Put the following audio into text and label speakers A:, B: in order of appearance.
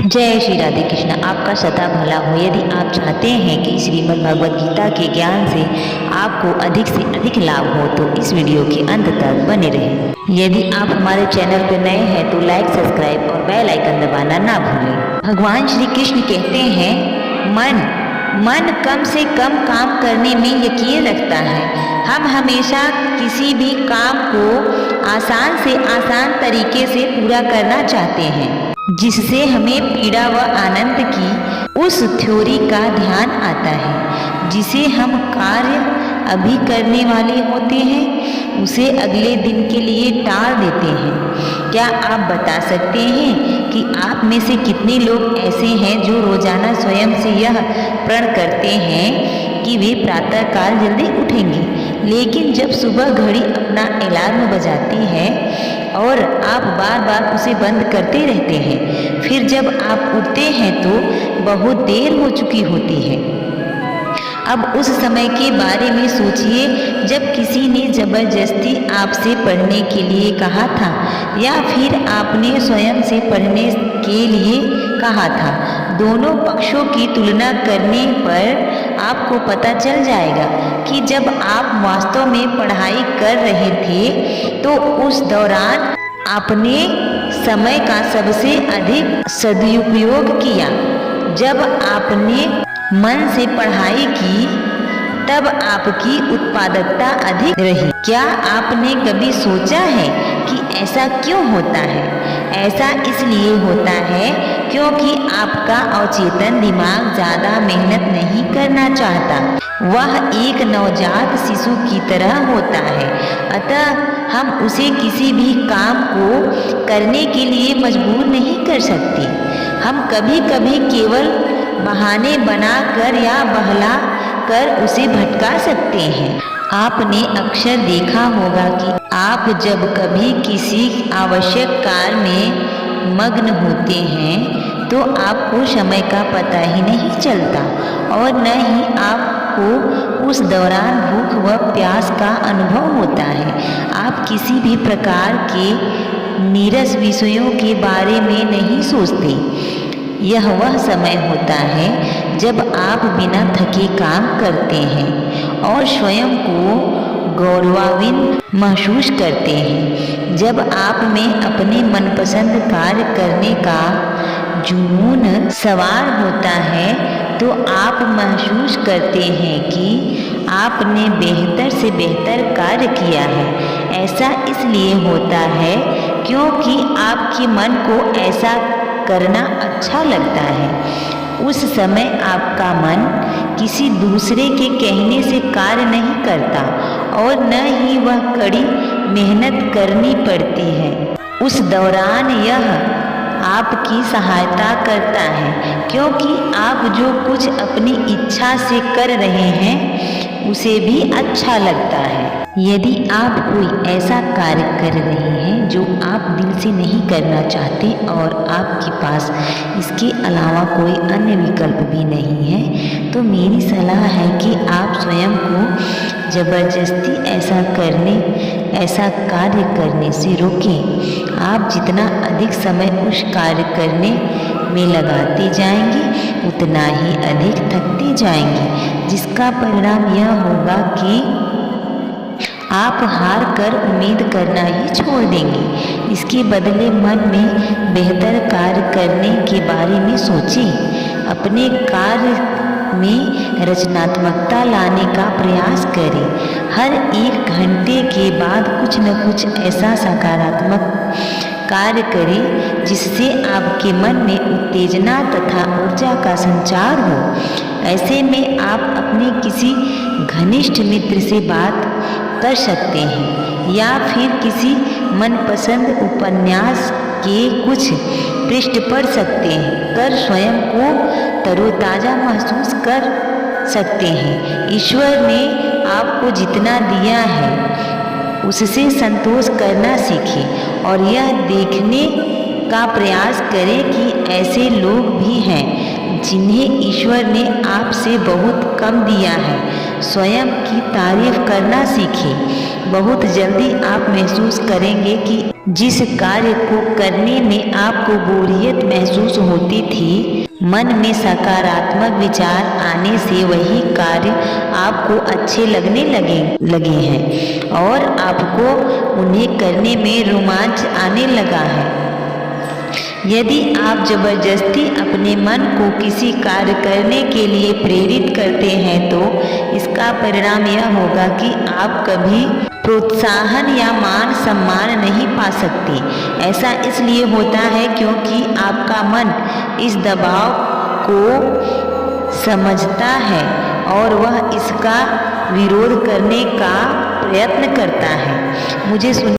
A: जय श्री राधे कृष्ण। आपका सदा भला हो। यदि आप चाहते हैं कि श्रीमद् भगवद गीता के ज्ञान से आपको अधिक से अधिक लाभ हो तो इस वीडियो के अंत तक बने रहें। यदि आप हमारे चैनल पर नए हैं तो लाइक, सब्सक्राइब और बेल आइकन दबाना ना भूलें। भगवान श्री कृष्ण कहते हैं मन कम से कम काम करने में यकीन रखता है। हम हमेशा किसी भी काम को आसान से आसान तरीके से पूरा करना चाहते हैं, जिससे हमें पीड़ा व आनंद की उस थ्योरी का ध्यान आता है जिसे हम कार्य अभी करने वाले होते हैं उसे अगले दिन के लिए टाल देते हैं। क्या आप बता सकते हैं कि आप में से कितने लोग ऐसे हैं जो रोजाना स्वयं से यह प्रण करते हैं कि वे प्रातःकाल जल्दी उठेंगे, लेकिन जब सुबह घड़ी अपना अलार्म बजाती है और आप बार बार उसे बंद करते रहते हैं, फिर जब आप उठते हैं तो बहुत देर हो चुकी होती है। अब उस समय के बारे में सोचिए जब किसी ने जबरदस्ती आपसे पढ़ने के लिए कहा था या फिर आपने स्वयं से पढ़ने के लिए कहा था। दोनों पक्षों की तुलना करने पर आपको पता चल जाएगा कि जब आप वास्तव में पढ़ाई कर रहे थे तो उस दौरान आपने समय का सबसे अधिक सदुपयोग किया। जब आपने मन से पढ़ाई की तब आपकी उत्पादकता अधिक रही। क्या आपने कभी सोचा है कि ऐसा क्यों होता है? ऐसा इसलिए होता है क्योंकि आपका अवचेतन दिमाग ज़्यादा मेहनत नहीं करना चाहता। वह एक नवजात शिशु की तरह होता है, अतः हम उसे किसी भी काम को करने के लिए मजबूर नहीं कर सकते। हम कभी कभी केवल बहाने बनाकर या बहला कर उसे भटका सकते हैं। आपने अक्सर देखा होगा कि आप जब कभी किसी आवश्यक कार्य में मग्न होते हैं तो आपको समय का पता ही नहीं चलता और न ही आपको उस दौरान भूख व प्यास का अनुभव होता है। आप किसी भी प्रकार के नीरस विषयों के बारे में नहीं सोचते। यह वह समय होता है जब आप बिना थके काम करते हैं और स्वयं को गौरवान्वित महसूस करते हैं। जब आप में अपने मनपसंद कार्य करने का जुनून सवार होता है तो आप महसूस करते हैं कि आपने बेहतर से बेहतर कार्य किया है। ऐसा इसलिए होता है क्योंकि आपके मन को ऐसा करना अच्छा लगता है। उस समय आपका मन किसी दूसरे के कहने से कार्य नहीं करता और न ही वह कड़ी मेहनत करनी पड़ती है। उस दौरान यह आपकी सहायता करता है क्योंकि आप जो कुछ अपनी इच्छा से कर रहे हैं उसे भी अच्छा लगता है। यदि आप कोई ऐसा कार्य कर रहे हैं जो आप दिल से नहीं करना चाहते और आपके पास इसके अलावा कोई अन्य विकल्प भी नहीं है तो मेरी सलाह है कि आप स्वयं को जबरदस्ती ऐसा कार्य करने से रोकें। आप जितना अधिक समय उस कार्य करने में लगाते जाएंगे उतना ही अधिक थकते जाएंगे, जिसका परिणाम यह होगा कि आप हार कर उम्मीद करना ही छोड़ देंगे। इसके बदले मन में बेहतर कार्य करने के बारे में सोचें। अपने कार्य में रचनात्मकता लाने का प्रयास करें। हर 1 घंटे के बाद कुछ न कुछ ऐसा सकारात्मक कार्य करें जिससे आपके मन में उत्तेजना तथा ऊर्जा का संचार हो। ऐसे में आप अपने किसी घनिष्ठ मित्र से बात कर सकते हैं या फिर किसी मनपसंद उपन्यास के कुछ पृष्ठ पढ़ सकते हैं कर स्वयं को तरोताज़ा महसूस कर सकते हैं। ईश्वर ने आपको जितना दिया है उससे संतोष करना सीखें और यह देखने का प्रयास करें कि ऐसे लोग भी हैं जिन्हें ईश्वर ने आपसे बहुत कम दिया है। स्वयं की तारीफ करना सीखें। बहुत जल्दी आप महसूस करेंगे कि जिस कार्य को करने में आपको बोरियत महसूस होती थी, मन में सकारात्मक विचार आने से वही कार्य आपको अच्छे लगने लगे हैं और आपको उन्हें करने में रोमांच आने लगा है। यदि आप जबरदस्ती अपने मन को किसी कार्य करने के लिए प्रेरित करते हैं तो इसका परिणाम यह होगा कि आप कभी प्रोत्साहन या मान सम्मान नहीं पा सकते। ऐसा इसलिए होता है क्योंकि आपका मन इस दबाव को समझता है और वह इसका विरोध करने का प्रयत्न करता है। मुझे